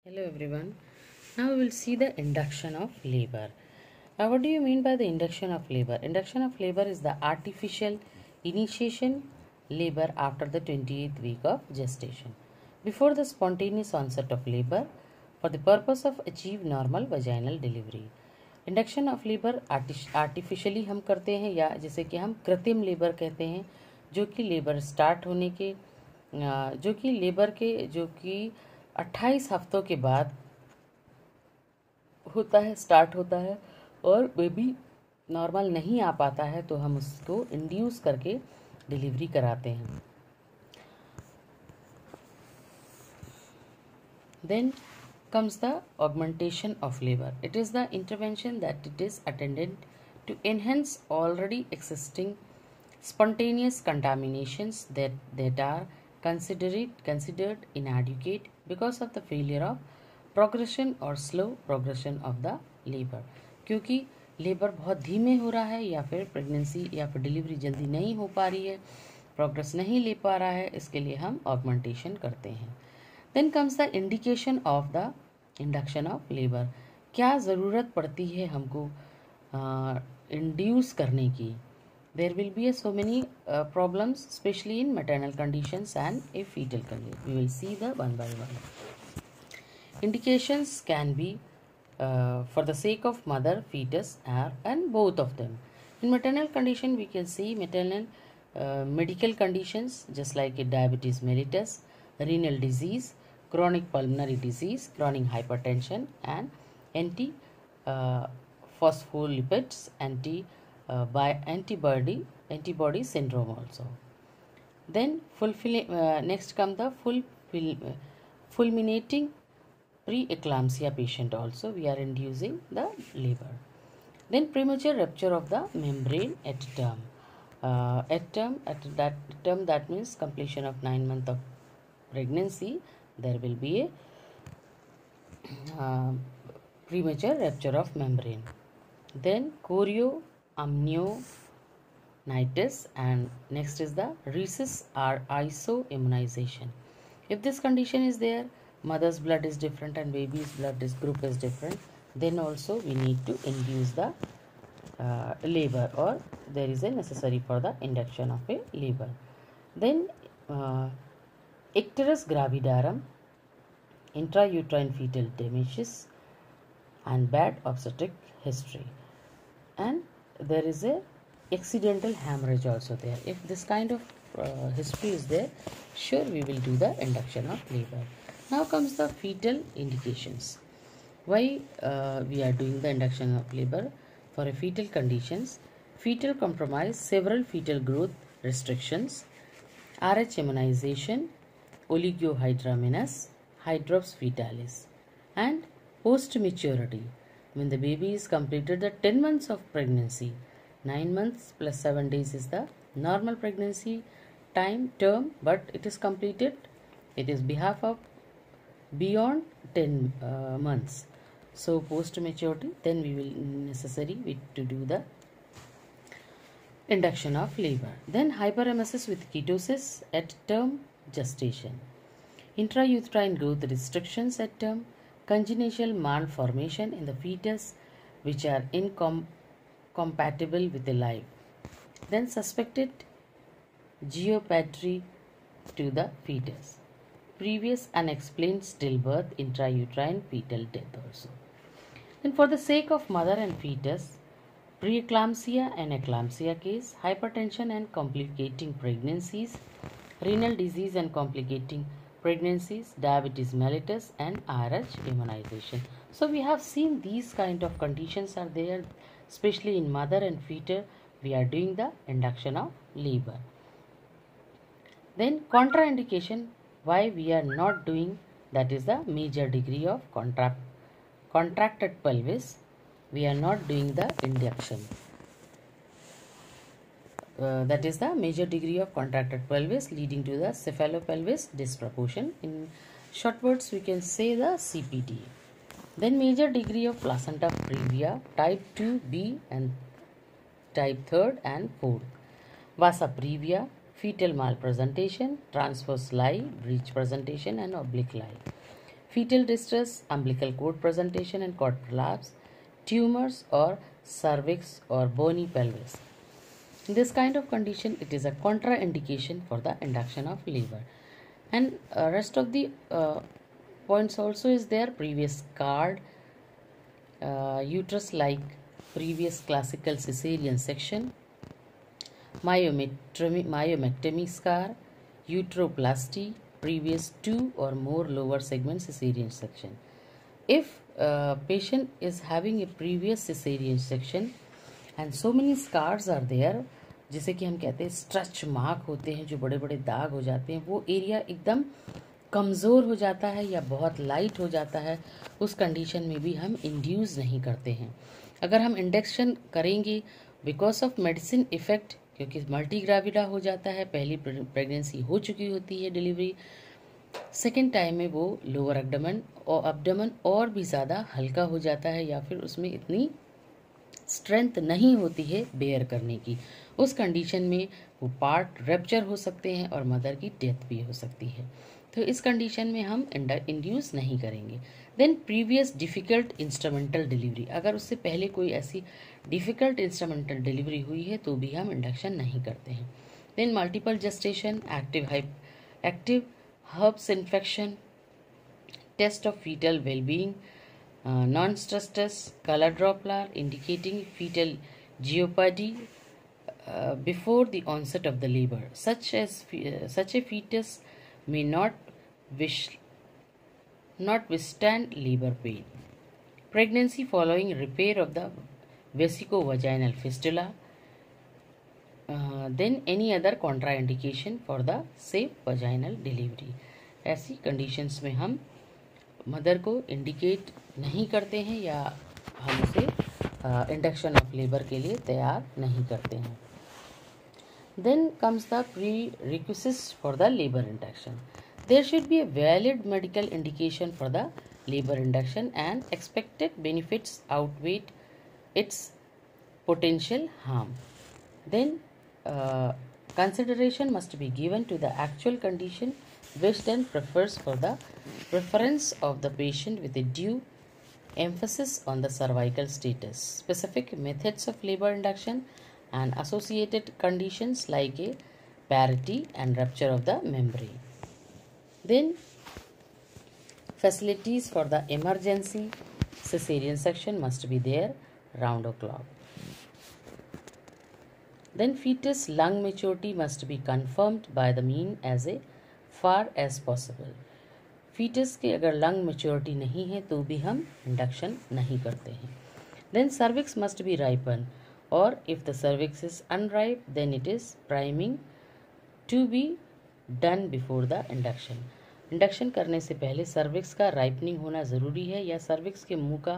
Hello everyone. Now we will see the induction of labor. Now what do you mean by the induction of labor? Induction of labor is the artificial initiation labor after the 28th week of gestation, before the spontaneous onset of labor, for the purpose of achieve normal vaginal delivery. Induction of labour artificially हम करते हैं या जैसे कि हम कृत्रिम labour कहते हैं, जो कि लेबर स्टार्ट होने के जो कि 28 हफ्तों के बाद स्टार्ट होता है और बेबी नॉर्मल नहीं आ पाता है तो हम उसको इंड्यूस करके डिलीवरी कराते हैं. Then comes the augmentation of labor. It is the intervention that it is attended to enhance already existing spontaneous contaminations that are considered inadequate because of the failure of progression or slow progression of the labor. क्योंकि labour बहुत धीमे हो रहा है या फिर pregnancy या फिर डिलीवरी जल्दी नहीं हो पा रही है, प्रोग्रेस नहीं ले पा रहा है, इसके लिए हम ऑगमेंटेशन करते हैं. Then comes the indication of the induction of labour. क्या ज़रूरत पड़ती है हमको इंड्यूस करने की? There will be so many problems, especially in maternal conditions and a fetal condition. We will see the one by one. Indications can be for the sake of mother, fetus, and both of them. In maternal condition, we can see maternal medical conditions just like diabetes mellitus, renal disease, chronic pulmonary disease, chronic hypertension, and phospholipids, by antibody syndrome also. Then next come the fulminating preeclampsia patient also we are inducing the labor. Then premature rupture of the membrane at term. At term, that means completion of 9 months of pregnancy, there will be a premature rupture of membrane. Then chorioamnionitis, and next is the rhesus or isoimmunization. If this condition is there, mother's blood is different and baby's blood group is different, then also we need to induce the labor, or there is a necessary for the induction of a labor. Then icterus gravidarum, intrauterine fetal damages, and bad obstetric history, and there is a accidental hemorrhage also there. If this kind of history is there, sure we will do the induction of labor. Now comes the fetal indications. Why we are doing the induction of labor? For a fetal conditions, fetal compromise, several fetal growth restrictions, RH immunization, oligohydramnios, hydrops fetalis, and post maturity, when the baby is completed the 10 months of pregnancy. 9 months plus 7 days is the normal pregnancy term, but it is completed, it is behalf of beyond 10 months. So post maturity, then we will necessary to do the induction of labor. Then hyperemesis with ketosis at term gestation, intrauterine growth restrictions at term, congenital malformation in the fetus which are incompatible with the life. Then suspected geopatry to the fetus, previous unexplained stillbirth, intrauterine fetal death also. And for the sake of mother and fetus, preeclampsia and eclampsia case, hypertension and complicating pregnancies, renal disease and complicating pregnancies, diabetes mellitus, and RH immunization. So we have seen these kind of conditions are there, especially in mother and fetus. We are doing the induction of labor. Then contraindication, why we are not doing, that is the major degree of contracted pelvis, we are not doing the induction. That is the major degree of contracted pelvis leading to the cephalopelvis disproportion. In short words, we can say the CPD. Then major degree of placenta previa, type 2B and type 3rd and 4th. Vasa previa, fetal malpresentation, transverse lie, breech presentation, and oblique lie. fetal distress, umbilical cord presentation and cord prolapse, tumors or cervix or bony pelvis. In this kind of condition, it is a contraindication for the induction of labor. And rest of the points also is there. Previous scarred uterus like previous classical cesarean section, myomectomy scar, uteroplasty, previous 2 or more lower segment cesarean section. If patient is having a previous cesarean section and so many scars are there, जिसे कि हम कहते हैं stretch mark होते हैं, जो बड़े बड़े दाग हो जाते हैं, वो एरिया एकदम कमज़ोर हो जाता है या बहुत लाइट हो जाता है, उस कंडीशन में भी हम इंड्यूस नहीं करते हैं. अगर हम इंडक्शन करेंगे बिकॉज ऑफ मेडिसिन इफ़ेक्ट, क्योंकि मल्टी ग्राविडा हो जाता है, पहली प्रेगनेंसी हो चुकी होती है, डिलीवरी सेकेंड टाइम में वो लोअर एब्डोमेन और भी ज़्यादा हल्का हो जाता है या फिर उसमें इतनी स्ट्रेंथ नहीं होती है बेयर करने की. उस कंडीशन में वो पार्ट रप्चर हो सकते हैं और मदर की डेथ भी हो सकती है. तो इस कंडीशन में हम इंड्यूस नहीं करेंगे. Then previous difficult instrumental delivery, अगर उससे पहले कोई ऐसी डिफ़िकल्ट इंस्ट्रूमेंटल डिलीवरी हुई है तो भी हम इंडक्शन नहीं करते हैं. Then multiple gestation, active herbs infection, test of fetal wellbeing, non-stress test, color Doppler indicating fetal jeopardy before the onset of the labor. Such a fetus may not withstand labor pain. Pregnancy following repair of the vesicovaginal fistula. Then any other contraindication for the safe vaginal delivery. ऐसी conditions में हम mother को indicate नहीं करते हैं या हम उसे इंडक्शन ऑफ लेबर के लिए तैयार नहीं करते हैं. Then comes the prerequisites for the labour induction. There should be a valid medical indication for the labour induction and expected benefits outweigh its potential harm. Then consideration must be given to the actual condition wished and preference of the patient with a due emphasis on the cervical status, specific methods of labor induction and associated conditions like a parity and rupture of the membrane. Then facilities for the emergency cesarean section must be there round the clock. Then fetus lung maturity must be confirmed by the mean as a far as possible. Fetus के अगर lung maturity नहीं है तो भी हम induction नहीं करते हैं. Then cervix must be ripen और if the cervix is unripe then it is priming to be done before the induction. Induction करने से पहले सर्विक्स का राइपनिंग होना ज़रूरी है या सर्विक्स के मुंह का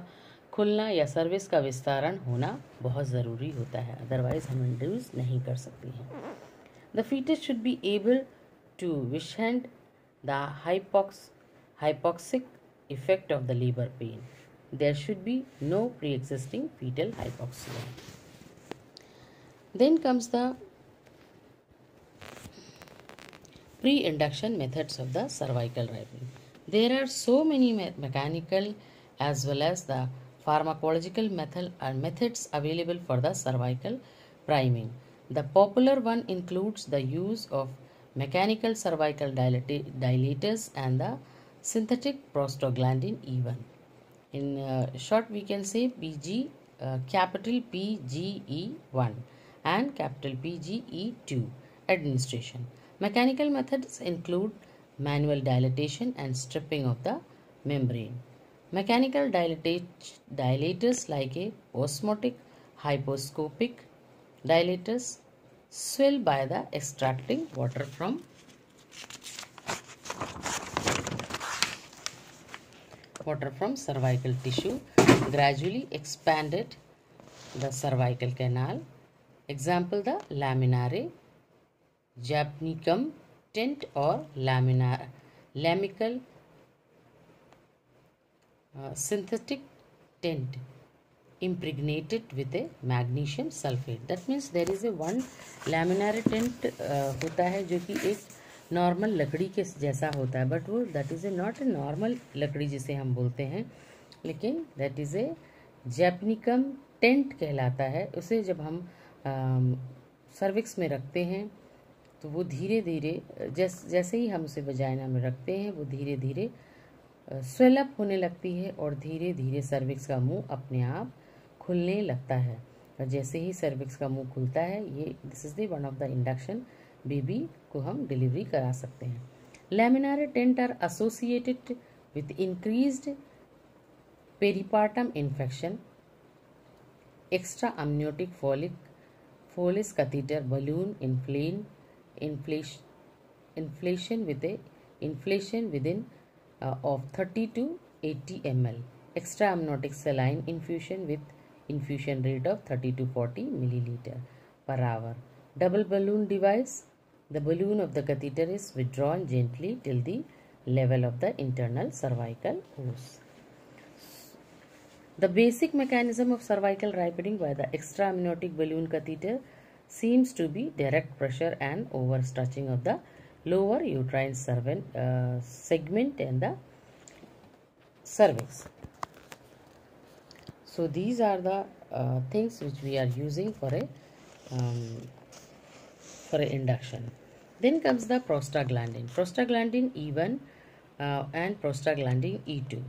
खुलना या सर्विक्स का विस्तारण होना बहुत ज़रूरी होता है, अदरवाइज हम इंड्यूस नहीं कर सकते हैं. The fetus should be able to withstand the hypoxic effect of the labor pain. There should be no pre-existing fetal hypoxia. Then comes the pre-induction methods of the cervical ripening. There are so many mechanical as well as the pharmacological methods available for the cervical priming. The popular one includes the use of mechanical cervical dilators and the synthetic prostaglandin E1. In short, we can say capital PGE1 and capital PGE2 administration. Mechanical methods include manual dilatation and stripping of the membrane. Mechanical dilators like a osmotic hyposcopic dilators swell by the extracting water from cervical tissue, gradually expanded the cervical canal. Example, the laminare japonicum tent or lamical synthetic tent impregnated with a magnesium sulfate. That means there is a one laminare tent होता है जो कि एक normal लकड़ी के जैसा होता है, बट वो that is a not a normal लकड़ी जिसे हम बोलते हैं, लेकिन दैट इज़ ए जैपनिकम टेंट कहलाता है। उसे जब हम सर्विक्स में रखते हैं तो वो धीरे धीरे जैसे ही हम उसे वजाइना में रखते हैं वो धीरे धीरे स्वेलअप होने लगती है और धीरे धीरे सर्विक्स का मुंह अपने आप खुलने लगता है। और जैसे ही सर्विक्स का मुंह खुलता है, ये this is the one of the induction baby को हम डिलीवरी करा सकते हैं। Laminar tent are associated with increased peripartum infection, extra amniotic Foley's catheter balloon inflation with a inflation within of 30 to 80 ml, extra amniotic saline infusion with infusion rate of 30 to 40 milliliter per hour, double balloon device. The balloon of the catheter is withdrawn gently till the level of the internal cervical os. The basic mechanism of cervical ripening by the extra-amniotic balloon catheter seems to be direct pressure and overstretching of the lower uterine segment and the cervix. So these are the things which we are using for a induction. Then comes the prostaglandin. Prostaglandin E1 and prostaglandin E2.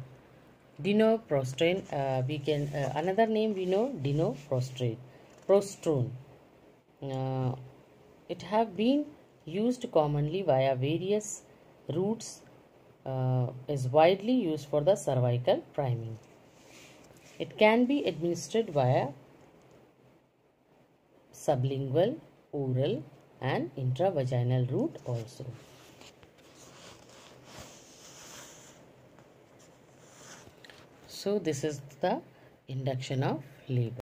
Dinoprostrane, we can another name we know, dinoprostrone. It have been used commonly via various routes, is widely used for the cervical priming. It can be administered via sublingual, oral and intravaginal route also. So this is the induction of labor.